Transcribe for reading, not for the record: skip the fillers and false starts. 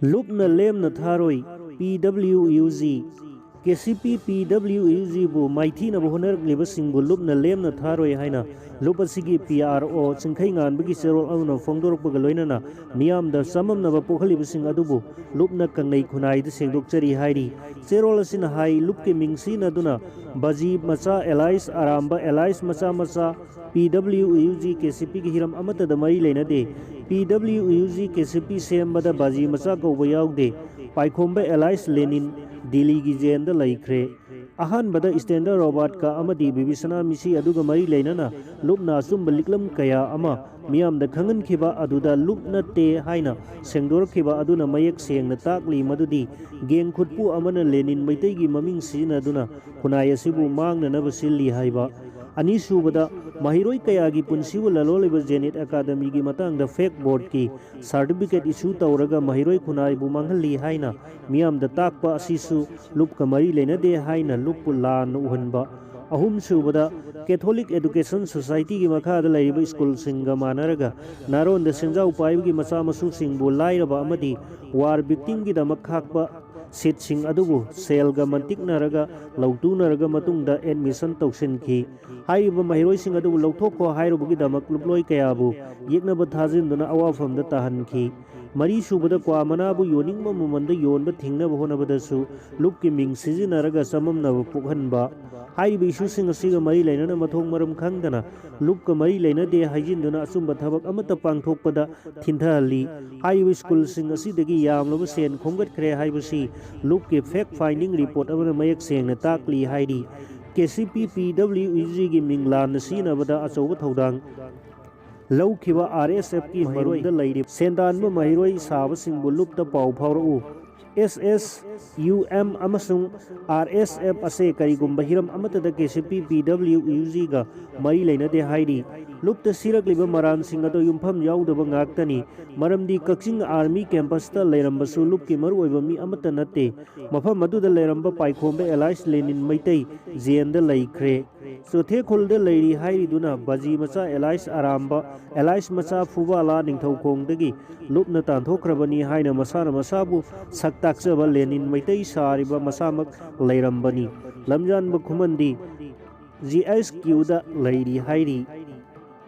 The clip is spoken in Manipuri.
Lupna Lemna Tharoi PWUG KCP PWUG bu Maiti na Buhoner Libasing Lupna Lemna Tharoi Haina Lupasigi PRO Sinkaingan Bigi Serol Auna Fondor Pugaloina Miam the Samam Nava Pokalibasing Adubu Lupna Kangai Kunai the Singdokchari Haidi Serolasin Hai Lupke Mingsina Duna Baji Masa Elias Aramba Elias Masa Masa PWUG KCP Hiram Amata the Mai Lena de PWUG KCP Sembada Baji Masa Go Wayau de Paikomba Elias Lenin Delhi Gizen the Laikre Ahan Bada Istender Robert Ka Amadi Bibisana Misi Aduga Mari Lenana Lupna Sumbaliklam Kaya Ama Miam the Kangan Kiba Aduda Lupna Te Haina Sengdor Kiba Aduna Mayak Seng the Takli Madudi Gen Kutpu Amana Lenin Maitegi Maming Sina Duna Kunaya Sibu Mang Navasili Haiba Anisu Bada Mahiroi Kayagi Punsibu Laloliba Zenit Academy Gi Matang the Fake Board Ki Certificate Issue Tauraga Mahiroi Kunai Bumanghali Haina Miam the Takpa Asisu Lup Kamari Lena de Haina Lupulan Uhanba Ahum Subada Catholic Education Society Gi Makada Laiba School Singa Manaraga Naron the Senja Upai Gi Masamasu Singbu Lairaba Amadi War Victim Gi the Makakba Sit Sing Adubu Selga Mantik Naraga Lautu Naraga Matunda Admission Toxin Ki Haiba Mahiroi Sing Adu Lautoko Hairubugi Damak Luploi Kayabu Yekna Bathazin Duna Awa from the Tahan Ki Mari Subada Kwamanabu Yoning Mamanda Yon but Tingna Honabadasu Luki Ming Sizin Naraga Samam Navu Pukhanba Hai Bishu Sing a Siga Mari Lena Matung Maram Kangana Luka Mari Lena de Hajin Duna Sumba Tabak Amata Pang Tokpada Tintali Hai School Sing a Sidagi Yam Lovasen Kongat Kre Haibasi Luke fact finding report of the Mayak Sang Takli Heidi KCP PWUG Giming Lan Sina Bada Asoba Todang Low Kiva RSF Ki Mahiroi the Lady Sendan Mahiroi Sava Simbulup the Pau Power SSUM Amasung RSF Ase Karigum Bahiram Amata the KCP PWUG Ga Mai Lena de Heidi Look the Sirak Liba Maran Singato Yumpam Yau the Bangaktani Maram di Kaksing Army Campus the Lerambasu Luke Kimaru Mi Amata Nate Mafamadu the Leramba Paikombe Elias Lenin Maitei Zian the Laikre So take hold the lady Hairi Duna Baji Masa Elias Aramba Elias Masa Fuvala Ningtau Kong Degi Look Natan Tokrabani Haina Masana Masabu Saktaksaba Lenin Maitei Sariba Masamak Lerambani Lamjan Bakumandi GSQ the lady Hairi